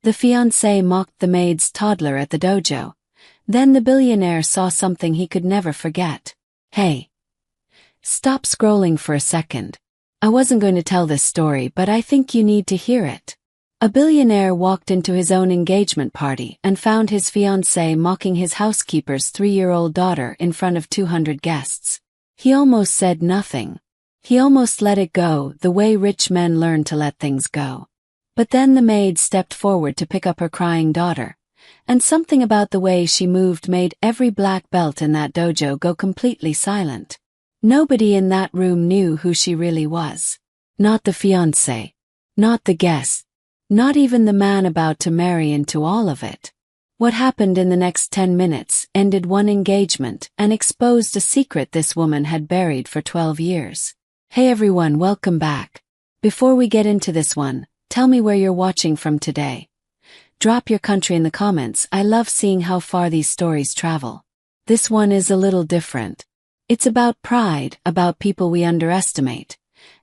The fiancé mocked the maid's toddler at the dojo. Then the billionaire saw something he could never forget. Hey! Stop scrolling for a second. I wasn't going to tell this story, but I think you need to hear it. A billionaire walked into his own engagement party and found his fiancée mocking his housekeeper's 3-year-old daughter in front of 200 guests. He almost said nothing. He almost let it go, the way rich men learn to let things go. But then the maid stepped forward to pick up her crying daughter, and something about the way she moved made every black belt in that dojo go completely silent. Nobody in that room knew who she really was. Not the fiancé. Not the guest. Not even the man about to marry into all of it. What happened in the next 10 minutes ended one engagement and exposed a secret this woman had buried for 12 years. Hey everyone, welcome back. Before we get into this one, tell me where you're watching from today. Drop your country in the comments. I love seeing how far these stories travel. This one is a little different. It's about pride, about people we underestimate,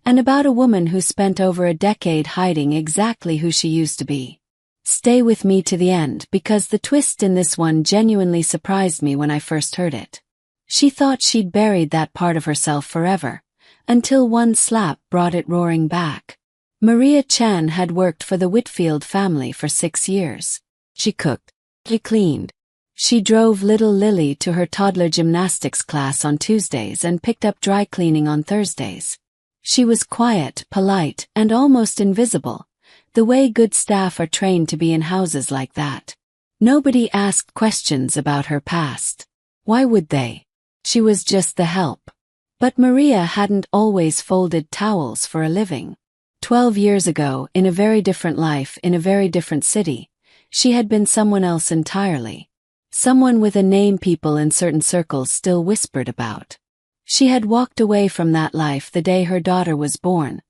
and about a woman who spent over a decade hiding exactly who she used to be. Stay with me to the end because the twist in this one genuinely surprised me when I first heard it. She thought she'd buried that part of herself forever, until one slap brought it roaring back. Maria Chan had worked for the Whitfield family for 6 years. She cooked. She cleaned. She drove little Lily to her toddler gymnastics class on Tuesdays and picked up dry cleaning on Thursdays. She was quiet, polite, and almost invisible, the way good staff are trained to be in houses like that. Nobody asked questions about her past. Why would they? She was just the help. But Maria hadn't always folded towels for a living. 12 years ago, in a very different life, in a very different city, she had been someone else entirely. Someone with a name people in certain circles still whispered about. She had walked away from that life the day her daughter was born,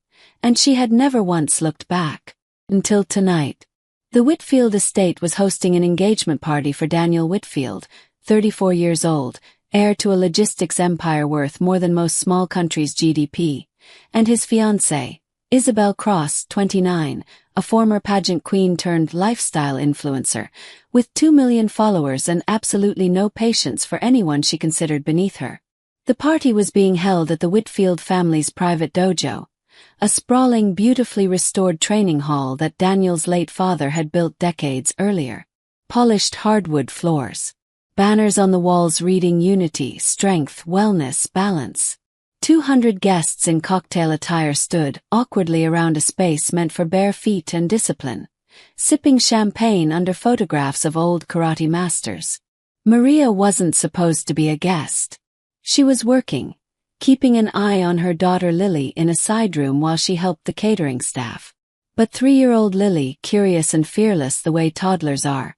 and she had never once looked back. Until tonight. The Whitfield estate was hosting an engagement party for Daniel Whitfield, 34 years old, heir to a logistics empire worth more than most small countries' GDP, and his fiancée, Isabel Cross, 29, a former pageant queen turned lifestyle influencer, with 2 million followers and absolutely no patience for anyone she considered beneath her. The party was being held at the Whitfield family's private dojo, a sprawling, beautifully restored training hall that Daniel's late father had built decades earlier. Polished hardwood floors. Banners on the walls reading unity, strength, wellness, balance. 200 guests in cocktail attire stood awkwardly around a space meant for bare feet and discipline, sipping champagne under photographs of old karate masters. Maria wasn't supposed to be a guest. She was working, keeping an eye on her daughter Lily in a side room while she helped the catering staff. But 3-year-old Lily, curious and fearless the way toddlers are,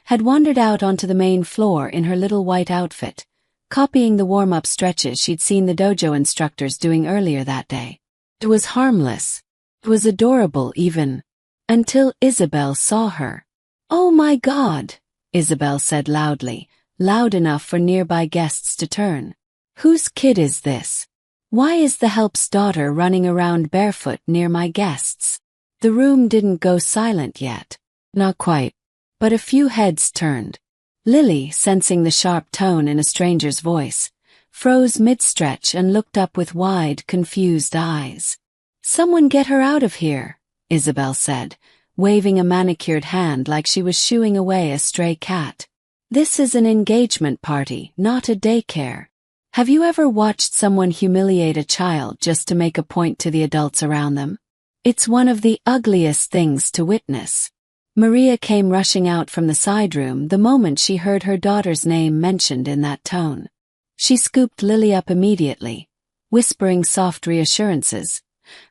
had wandered out onto the main floor in her little white outfit, copying the warm-up stretches she'd seen the dojo instructors doing earlier that day. It was harmless. It was adorable even. Until Isabel saw her. "Oh my God," Isabel said loudly, loud enough for nearby guests to turn. "Whose kid is this? Why is the help's daughter running around barefoot near my guests?" The room didn't go silent yet. Not quite. But a few heads turned. Lily, sensing the sharp tone in a stranger's voice, froze mid-stretch and looked up with wide, confused eyes. "Someone get her out of here," Isabel said, waving a manicured hand like she was shooing away a stray cat. "This is an engagement party, not a daycare. Have you ever watched someone humiliate a child just to make a point to the adults around them? It's one of the ugliest things to witness." Maria came rushing out from the side room the moment she heard her daughter's name mentioned in that tone. She scooped Lily up immediately, whispering soft reassurances,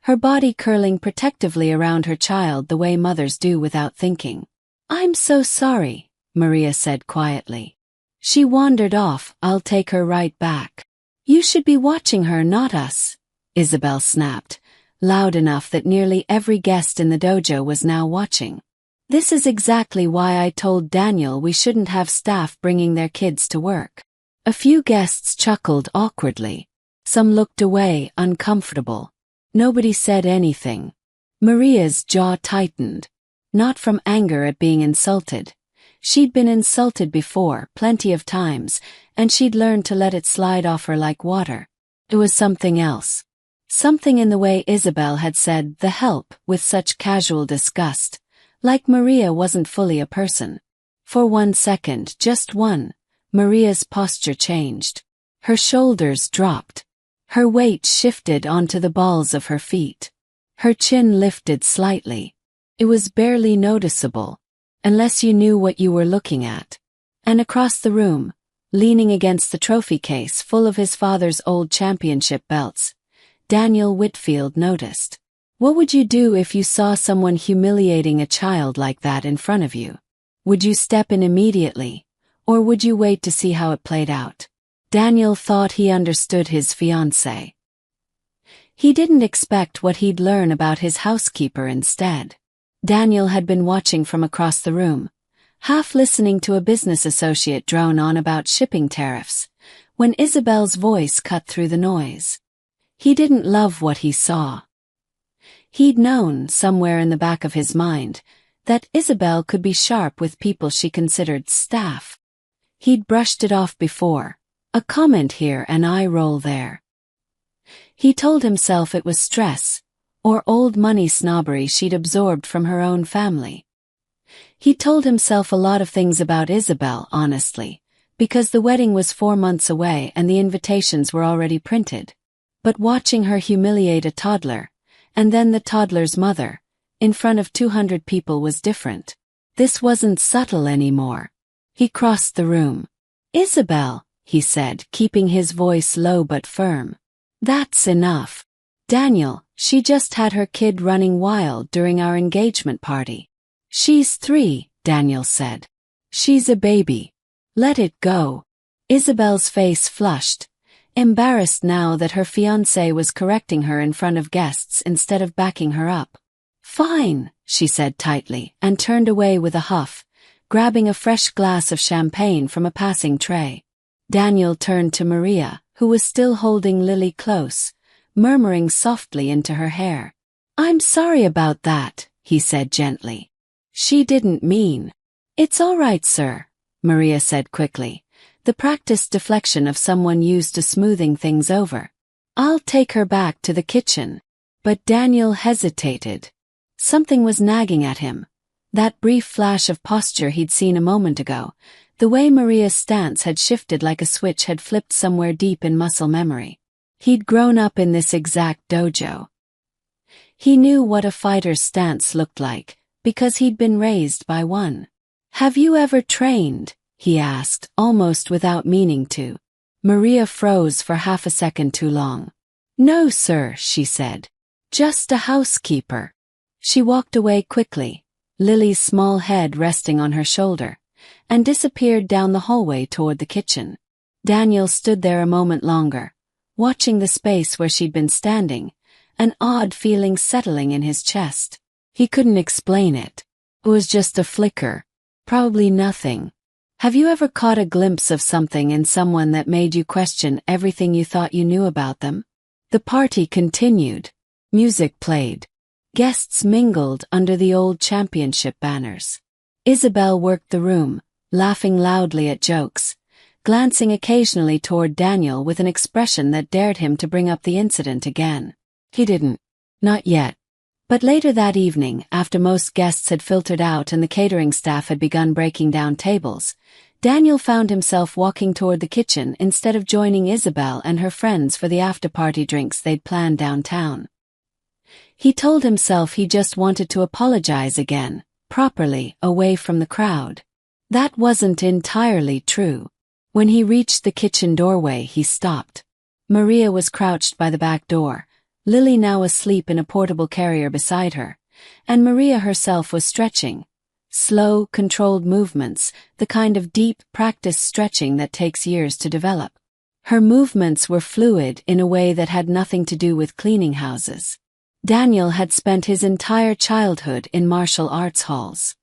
her body curling protectively around her child the way mothers do without thinking. "I'm so sorry," Maria said quietly. "She wandered off. I'll take her right back." "You should be watching her, not us," Isabel snapped, loud enough that nearly every guest in the dojo was now watching. "This is exactly why I told Daniel we shouldn't have staff bringing their kids to work." A few guests chuckled awkwardly. Some looked away, uncomfortable. Nobody said anything. Maria's jaw tightened. not from anger at being insulted. She'd been insulted before, plenty of times, and she'd learned to let it slide off her like water. It was something else. Something in the way Isabel had said the help with such casual disgust, like Maria wasn't fully a person. For 1 second, just one, Maria's posture changed. Her shoulders dropped. Her weight shifted onto the balls of her feet. Her chin lifted slightly. It was barely noticeable, unless you knew what you were looking at. And across the room, leaning against the trophy case full of his father's old championship belts, Daniel Whitfield noticed. What would you do if you saw someone humiliating a child like that in front of you? Would you step in immediately, or would you wait to see how it played out? Daniel thought he understood his fiancée. He didn't expect what he'd learn about his housekeeper instead. Daniel had been watching from across the room, half listening to a business associate drone on about shipping tariffs, when Isabel's voice cut through the noise. He didn't love what he saw. He'd known, somewhere in the back of his mind, that Isabel could be sharp with people she considered staff. He'd brushed it off before, a comment here, an eye roll there. He told himself it was stress, or old money snobbery she'd absorbed from her own family. He told himself a lot of things about Isabel, honestly, because the wedding was 4 months away and the invitations were already printed. But watching her humiliate a toddler, and then the toddler's mother, in front of 200 people was different. This wasn't subtle anymore. He crossed the room. "Isabel," he said, keeping his voice low but firm. "That's enough. Daniel, she just had her kid running wild during our engagement party." "She's 3, Daniel said. "She's a baby. Let it go." Isabel's face flushed, embarrassed now that her fiancé was correcting her in front of guests instead of backing her up. "Fine," she said tightly, and turned away with a huff, grabbing a fresh glass of champagne from a passing tray. Daniel turned to Maria, who was still holding Lily close, murmuring softly into her hair. "I'm sorry about that," he said gently. "She didn't mean." "It's all right, sir," Maria said quickly, the practiced deflection of someone used to smoothing things over. "I'll take her back to the kitchen." But Daniel hesitated. Something was nagging at him. That brief flash of posture he'd seen a moment ago, the way Maria's stance had shifted like a switch had flipped somewhere deep in muscle memory. He'd grown up in this exact dojo. He knew what a fighter's stance looked like, because he'd been raised by one. "Have you ever trained?" he asked, almost without meaning to. Maria froze for half a second too long. "No, sir," she said. "Just a housekeeper." She walked away quickly, Lily's small head resting on her shoulder, and disappeared down the hallway toward the kitchen. Daniel stood there a moment longer, watching the space where she'd been standing, an odd feeling settling in his chest. He couldn't explain it. It was just a flicker. Probably nothing. Have you ever caught a glimpse of something in someone that made you question everything you thought you knew about them? The party continued. Music played. Guests mingled under the old championship banners. Isabel worked the room, laughing loudly at jokes, glancing occasionally toward Daniel with an expression that dared him to bring up the incident again. He didn't. Not yet. But later that evening, after most guests had filtered out and the catering staff had begun breaking down tables, Daniel found himself walking toward the kitchen instead of joining Isabel and her friends for the after-party drinks they'd planned downtown. He told himself he just wanted to apologize again, properly, away from the crowd. That wasn't entirely true. When he reached the kitchen doorway, he stopped. Maria was crouched by the back door, Lily now asleep in a portable carrier beside her, and Maria herself was stretching. Slow, controlled movements, the kind of deep, practiced stretching that takes years to develop. Her movements were fluid in a way that had nothing to do with cleaning houses. Daniel had spent his entire childhood in martial arts halls.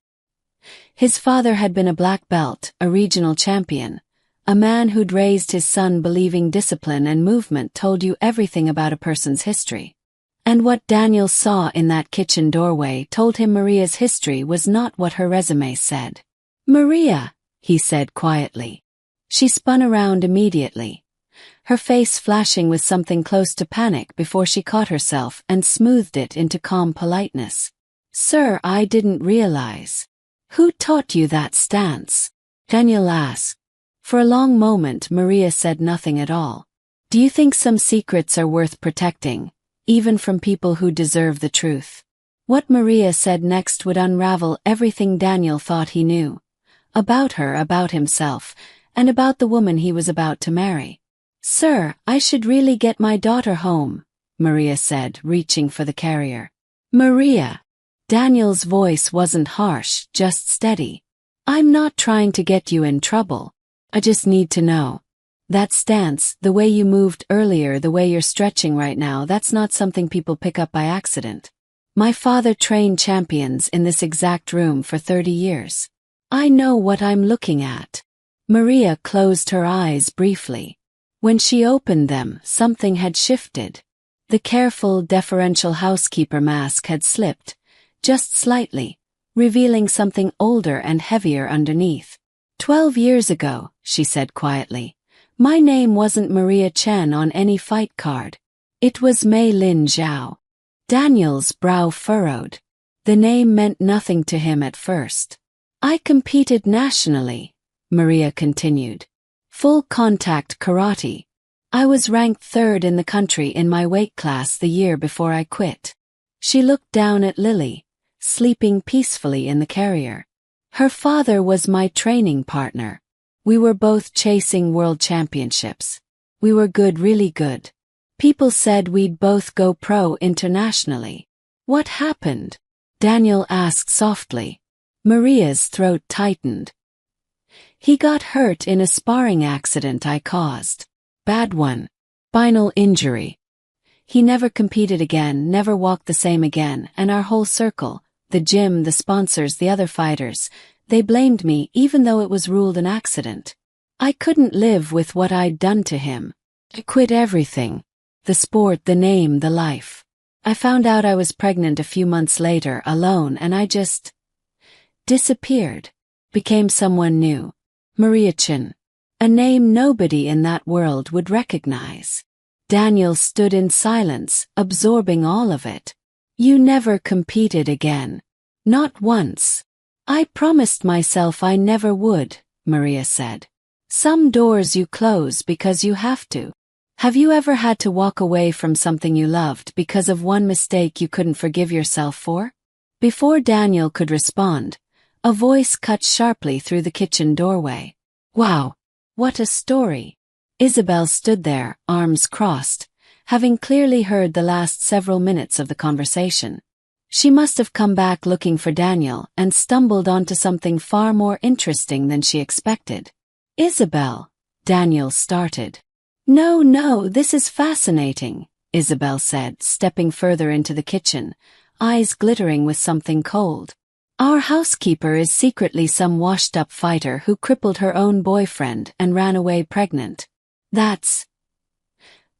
His father had been a black belt, a regional champion, a man who'd raised his son believing discipline and movement told you everything about a person's history. And what Daniel saw in that kitchen doorway told him Maria's history was not what her resume said. "Maria," he said quietly. She spun around immediately, her face flashing with something close to panic before she caught herself and smoothed it into calm politeness. "Sir, I didn't realize." "Who taught you that stance?" Daniel asked. For a long moment Maria said nothing at all. "Do you think some secrets are worth protecting, even from people who deserve the truth?" What Maria said next would unravel everything Daniel thought he knew. About her, about himself, and about the woman he was about to marry. "Sir, I should really get my daughter home," Maria said, reaching for the carrier. "Maria." Daniel's voice wasn't harsh, just steady. "I'm not trying to get you in trouble. I just need to know. That stance, the way you moved earlier, the way you're stretching right now, that's not something people pick up by accident. My father trained champions in this exact room for 30 years. I know what I'm looking at." Maria closed her eyes briefly. When she opened them, something had shifted. The careful, deferential housekeeper mask had slipped, just slightly, revealing something older and heavier underneath. 12 years ago," she said quietly, "my name wasn't Maria Chen on any fight card. It was Mei Lin Zhao." Daniel's brow furrowed. The name meant nothing to him at first. "I competed nationally," Maria continued. "Full contact karate. I was ranked 3rd in the country in my weight class the year before I quit." She looked down at Lily, sleeping peacefully in the carrier. "Her father was my training partner. We were both chasing world championships. We were good, really good. People said we'd both go pro internationally." "What happened?" Daniel asked softly. Maria's throat tightened. "He got hurt in a sparring accident I caused. Bad one. Spinal injury. He never competed again, never walked the same again, and our whole circle, the gym, the sponsors, the other fighters, they blamed me even though it was ruled an accident. I couldn't live with what I'd done to him. I quit everything. The sport, the name, the life. I found out I was pregnant a few months later, alone, and I just disappeared. Became someone new. Maria Chen. A name nobody in that world would recognize." Daniel stood in silence, absorbing all of it. "You never competed again. Not once." "I promised myself I never would," Maria said. "Some doors you close because you have to. Have you ever had to walk away from something you loved because of one mistake you couldn't forgive yourself for?" Before Daniel could respond, a voice cut sharply through the kitchen doorway. "Wow, what a story." Isabel stood there, arms crossed, having clearly heard the last several minutes of the conversation. She must have come back looking for Daniel and stumbled onto something far more interesting than she expected. "Isabel," Daniel started. No, this is fascinating," Isabel said, stepping further into the kitchen, eyes glittering with something cold. "Our housekeeper is secretly some washed-up fighter who crippled her own boyfriend and ran away pregnant. That's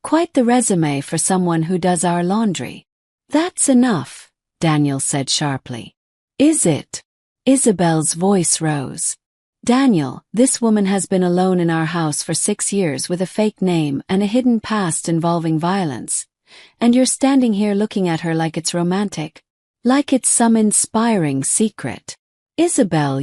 quite the resume for someone who does our laundry." "That's enough," Daniel said sharply. "Is it?" Isabel's voice rose. "Daniel, this woman has been alone in our house for 6 years with a fake name and a hidden past involving violence. And you're standing here looking at her like it's romantic. Like it's some inspiring secret. Isabel,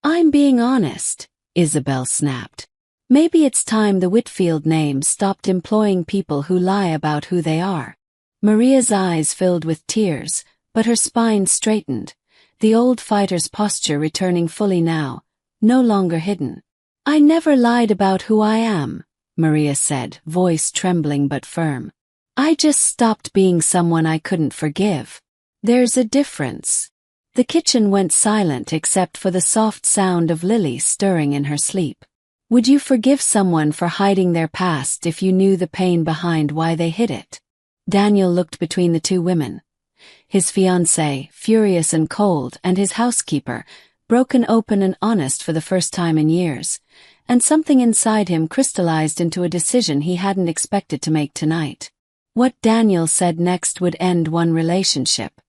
I'm being honest," Isabel snapped. "Maybe it's time the Whitfield name stopped employing people who lie about who they are." Maria's eyes filled with tears, but her spine straightened, the old fighter's posture returning fully now, no longer hidden. "I never lied about who I am," Maria said, voice trembling but firm. "I just stopped being someone I couldn't forgive. There's a difference." The kitchen went silent except for the soft sound of Lily stirring in her sleep. "Would you forgive someone for hiding their past if you knew the pain behind why they hid it?" Daniel looked between the two women. His fiancée, furious and cold, and his housekeeper, broken open and honest for the first time in years, and something inside him crystallized into a decision he hadn't expected to make tonight. What Daniel said next would end one relationship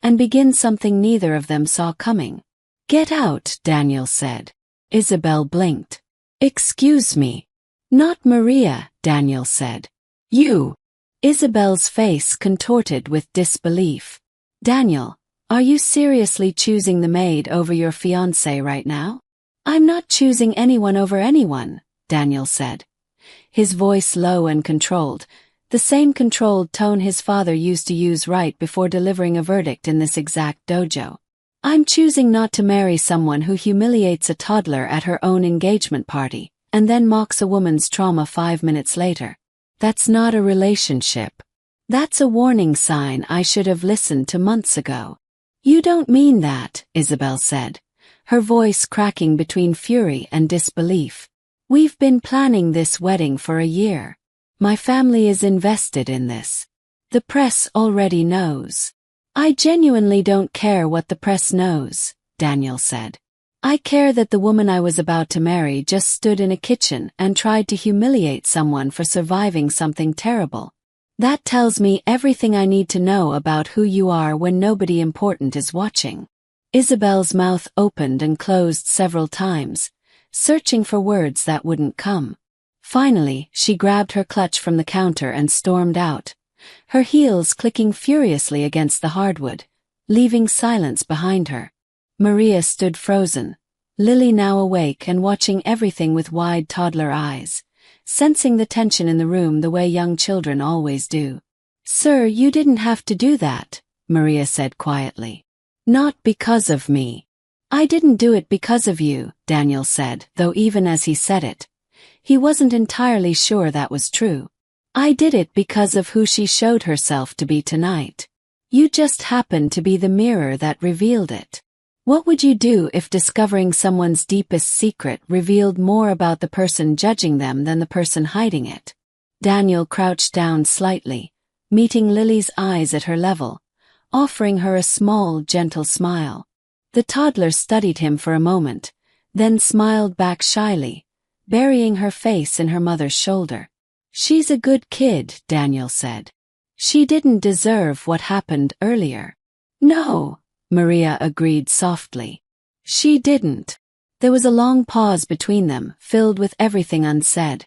and begin something neither of them saw coming. "Get out," Daniel said. Isabel blinked. "Excuse me." "Not Maria," Daniel said. "You." Isabel's face contorted with disbelief. "Daniel, are you seriously choosing the maid over your fiancé right now?" "I'm not choosing anyone over anyone," Daniel said. His voice low and controlled, the same controlled tone his father used to use right before delivering a verdict in this exact dojo. "I'm choosing not to marry someone who humiliates a toddler at her own engagement party, and then mocks a woman's trauma 5 minutes later. That's not a relationship. That's a warning sign I should have listened to months ago." "You don't mean that," Isabel said, her voice cracking between fury and disbelief. "We've been planning this wedding for a year. My family is invested in this. The press already knows." "I genuinely don't care what the press knows," Daniel said. "I care that the woman I was about to marry just stood in a kitchen and tried to humiliate someone for surviving something terrible. That tells me everything I need to know about who you are when nobody important is watching." Isabel's mouth opened and closed several times, searching for words that wouldn't come. Finally, she grabbed her clutch from the counter and stormed out, her heels clicking furiously against the hardwood, leaving silence behind her. Maria stood frozen, Lily now awake and watching everything with wide toddler eyes, sensing the tension in the room the way young children always do. "Sir, you didn't have to do that," Maria said quietly. "Not because of me." "I didn't do it because of you," Daniel said, though even as he said it, he wasn't entirely sure that was true. "I did it because of who she showed herself to be tonight. You just happened to be the mirror that revealed it. What would you do if discovering someone's deepest secret revealed more about the person judging them than the person hiding it?" Daniel crouched down slightly, meeting Lily's eyes at her level, offering her a small, gentle smile. The toddler studied him for a moment, then smiled back shyly, burying her face in her mother's shoulder. "She's a good kid," Daniel said. "She didn't deserve what happened earlier." "No," Maria agreed softly. "She didn't." There was a long pause between them, filled with everything unsaid.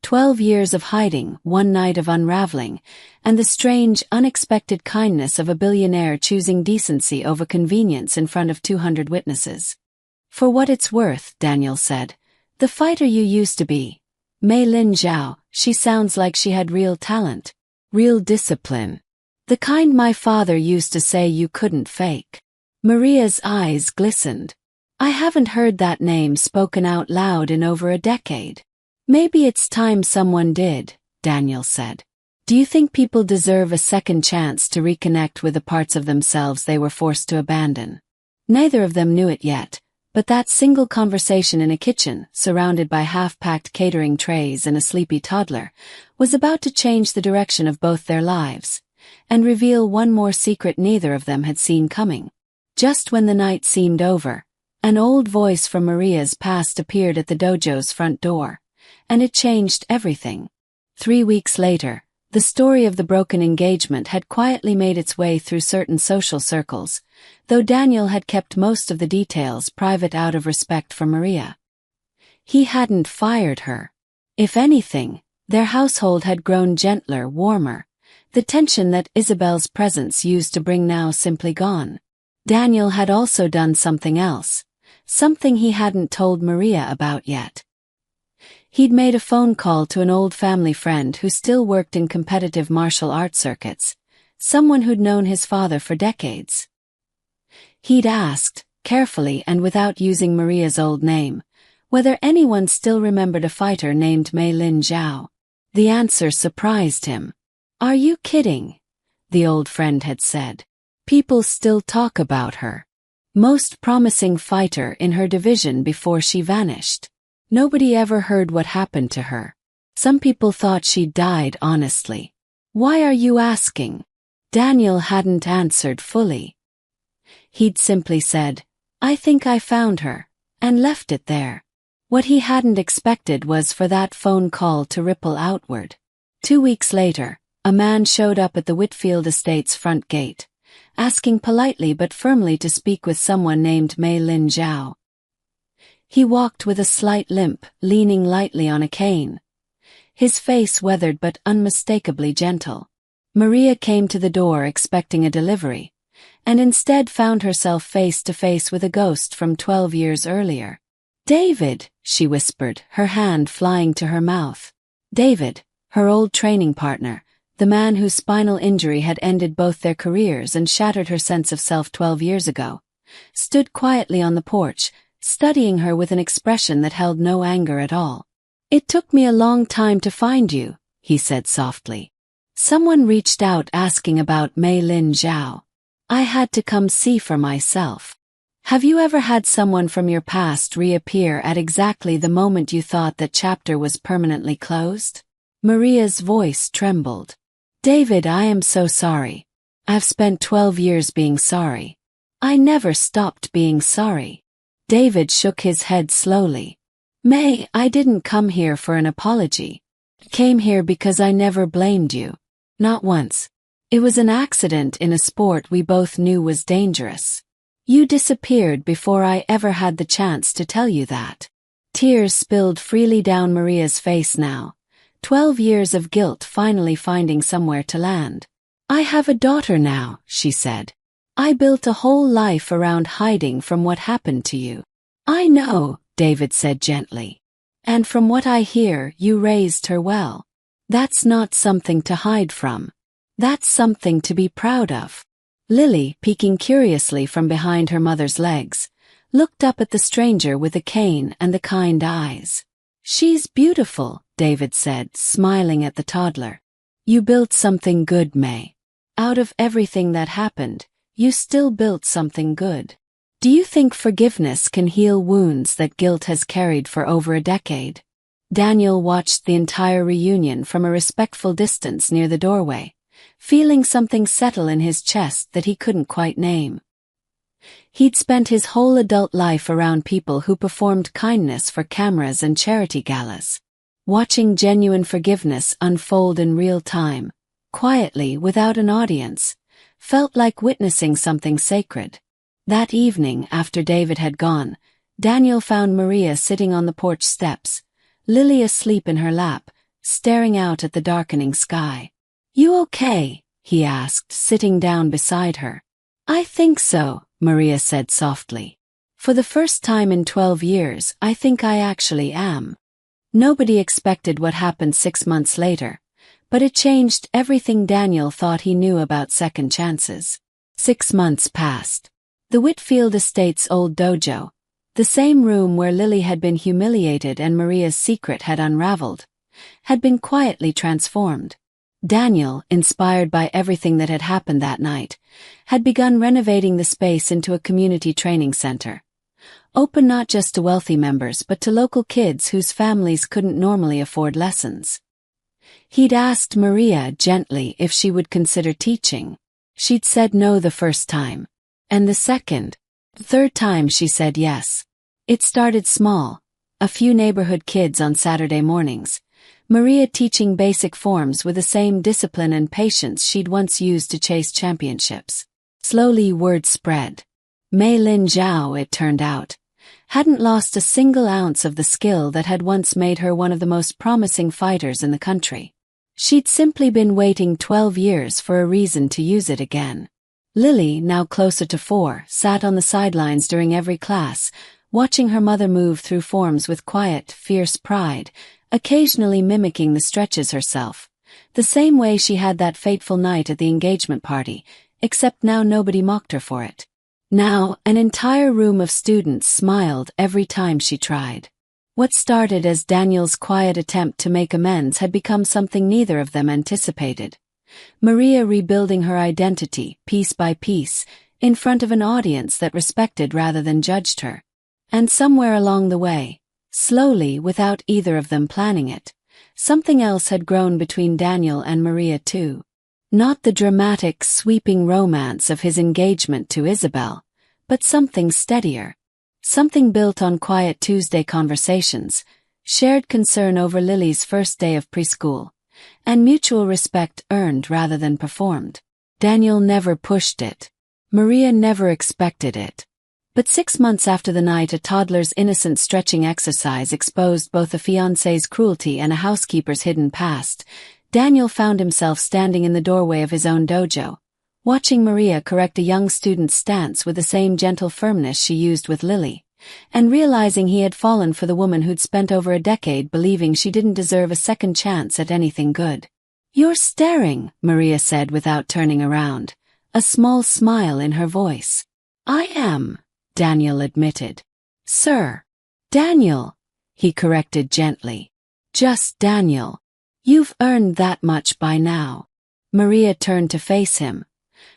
12 years of hiding, one night of unraveling, and the strange, unexpected kindness of a billionaire choosing decency over convenience in front of 200 witnesses. "For what it's worth," Daniel said, "the fighter you used to be, Mei Lin Zhao, she sounds like she had real talent, real discipline. The kind my father used to say you couldn't fake." Maria's eyes glistened. "I haven't heard that name spoken out loud in over a decade." "Maybe it's time someone did," Daniel said. "Do you think people deserve a second chance to reconnect with the parts of themselves they were forced to abandon?" Neither of them knew it yet, but that single conversation in a kitchen, surrounded by half-packed catering trays and a sleepy toddler, was about to change the direction of both their lives, and reveal one more secret neither of them had seen coming. Just when the night seemed over, an old voice from Maria's past appeared at the dojo's front door, and it changed everything. 3 weeks later, the story of the broken engagement had quietly made its way through certain social circles, though Daniel had kept most of the details private out of respect for Maria. He hadn't fired her. If anything, their household had grown gentler, warmer, the tension that Isabel's presence used to bring now simply gone. Daniel had also done something else, something he hadn't told Maria about yet. He'd made a phone call to an old family friend who still worked in competitive martial arts circuits, someone who'd known his father for decades. He'd asked, carefully and without using Maria's old name, whether anyone still remembered a fighter named Mei Lin Zhao. The answer surprised him. "Are you kidding?" the old friend had said. "People still talk about her. Most promising fighter in her division before she vanished. Nobody ever heard what happened to her. Some people thought she'd died honestly. Why are you asking?" Daniel hadn't answered fully. He'd simply said, "I think I found her," and left it there. What he hadn't expected was for that phone call to ripple outward. 2 weeks later, A man showed up at the Whitfield estate's front gate, asking politely but firmly to speak with someone named Mei Lin Zhao. He walked with a slight limp, leaning lightly on a cane. His face weathered but unmistakably gentle. Maria came to the door expecting a delivery, and instead found herself face to face with a ghost from 12 years earlier. "David," she whispered, her hand flying to her mouth. David, her old training partner, the man whose spinal injury had ended both their careers and shattered her sense of self 12 years ago, stood quietly on the porch, studying her with an expression that held no anger at all. "It took me a long time to find you," he said softly. "Someone reached out asking about Mei Lin Zhao. I had to come see for myself. Have you ever had someone from your past reappear at exactly the moment you thought that chapter was permanently closed?" Maria's voice trembled. "David, I am so sorry. I've spent 12 years being sorry. I never stopped being sorry." David shook his head slowly. "May, I didn't come here for an apology. I came here because I never blamed you. Not once. It was an accident in a sport we both knew was dangerous. You disappeared before I ever had the chance to tell you that." Tears spilled freely down Maria's face now, 12 years of guilt finally finding somewhere to land. "I have a daughter now," she said. "I built a whole life around hiding from what happened to you." "I know," David said gently. "And from what I hear, you raised her well. That's not something to hide from. That's something to be proud of." Lily, peeking curiously from behind her mother's legs, looked up at the stranger with the cane and the kind eyes. "She's beautiful," David said, smiling at the toddler. "You built something good, May. Out of everything that happened, you still built something good. Do you think forgiveness can heal wounds that guilt has carried for over a decade?" Daniel watched the entire reunion from a respectful distance near the doorway, feeling something settle in his chest that he couldn't quite name. He'd spent his whole adult life around people who performed kindness for cameras and charity galas. Watching genuine forgiveness unfold in real time, quietly without an audience, felt like witnessing something sacred. That evening, after David had gone, Daniel found Maria sitting on the porch steps, Lily asleep in her lap, staring out at the darkening sky. "You okay?" he asked, sitting down beside her. "I think so," Maria said softly. "For the first time in 12 years, I think I actually am." Nobody expected what happened 6 months later, but it changed everything Daniel thought he knew about second chances. 6 months passed. The Whitfield estate's old dojo, the same room where Lily had been humiliated and Maria's secret had unraveled, had been quietly transformed. Daniel, inspired by everything that had happened that night, had begun renovating the space into a community training center, open not just to wealthy members but to local kids whose families couldn't normally afford lessons. He'd asked Maria gently if she would consider teaching. She'd said no the first time, and the third time she said yes. It started small, a few neighborhood kids on Saturday mornings, Maria teaching basic forms with the same discipline and patience she'd once used to chase championships. Slowly word spread. Mei Lin Zhao, it turned out, hadn't lost a single ounce of the skill that had once made her one of the most promising fighters in the country. She'd simply been waiting 12 years for a reason to use it again. Lily, now closer to 4, sat on the sidelines during every class, watching her mother move through forms with quiet, fierce pride, occasionally mimicking the stretches herself, the same way she had that fateful night at the engagement party, except now nobody mocked her for it. Now, an entire room of students smiled every time she tried. What started as Daniel's quiet attempt to make amends had become something neither of them anticipated. Maria rebuilding her identity, piece by piece, in front of an audience that respected rather than judged her. And somewhere along the way, slowly without either of them planning it, something else had grown between Daniel and Maria too. Not the dramatic, sweeping romance of his engagement to Isabel, but something steadier. Something built on quiet Tuesday conversations, shared concern over Lily's first day of preschool, and mutual respect earned rather than performed. Daniel never pushed it. Maria never expected it. But 6 months after the night a toddler's innocent stretching exercise exposed both a fiancé's cruelty and a housekeeper's hidden past, Daniel found himself standing in the doorway of his own dojo, watching Maria correct a young student's stance with the same gentle firmness she used with Lily, and realizing he had fallen for the woman who'd spent over a decade believing she didn't deserve a second chance at anything good. "You're staring," Maria said without turning around, a small smile in her voice. "I am," Daniel admitted. "Sir." "Daniel," he corrected gently. "Just Daniel. You've earned that much by now." Maria turned to face him.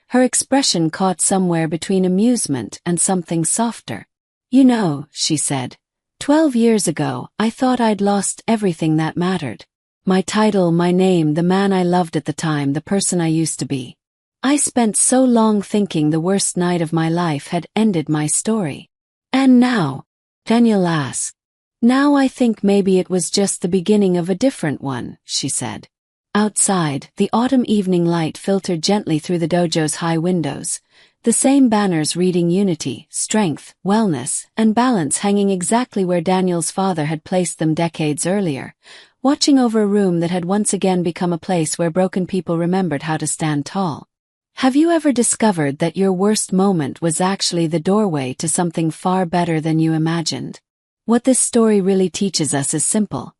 Her expression caught somewhere between amusement and something softer. "You know," she said, 12 years ago, I thought I'd lost everything that mattered. My title, my name, the man I loved at the time, the person I used to be. I spent so long thinking the worst night of my life had ended my story. And now?" Daniel asked. "Now I think maybe it was just the beginning of a different one," she said. Outside, the autumn evening light filtered gently through the dojo's high windows, the same banners reading unity, strength, wellness, and balance hanging exactly where Daniel's father had placed them decades earlier, watching over a room that had once again become a place where broken people remembered how to stand tall. Have you ever discovered that your worst moment was actually the doorway to something far better than you imagined? What this story really teaches us is simple.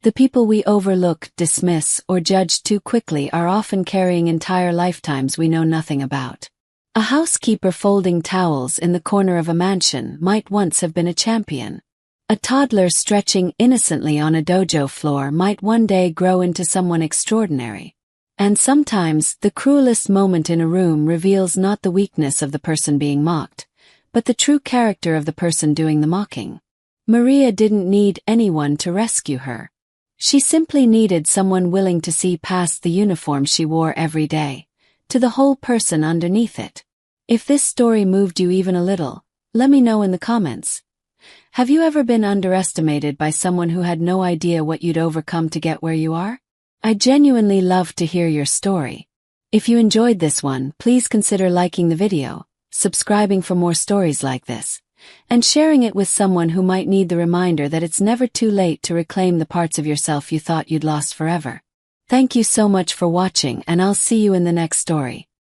The people we overlook, dismiss, or judge too quickly are often carrying entire lifetimes we know nothing about. A housekeeper folding towels in the corner of a mansion might once have been a champion. A toddler stretching innocently on a dojo floor might one day grow into someone extraordinary. And sometimes, the cruelest moment in a room reveals not the weakness of the person being mocked, but the true character of the person doing the mocking. Maria didn't need anyone to rescue her. She simply needed someone willing to see past the uniform she wore every day, to the whole person underneath it. If this story moved you even a little, let me know in the comments. Have you ever been underestimated by someone who had no idea what you'd overcome to get where you are? I genuinely love to hear your story. If you enjoyed this one, please consider liking the video, subscribing for more stories like this, and sharing it with someone who might need the reminder that it's never too late to reclaim the parts of yourself you thought you'd lost forever. Thank you so much for watching, and I'll see you in the next story.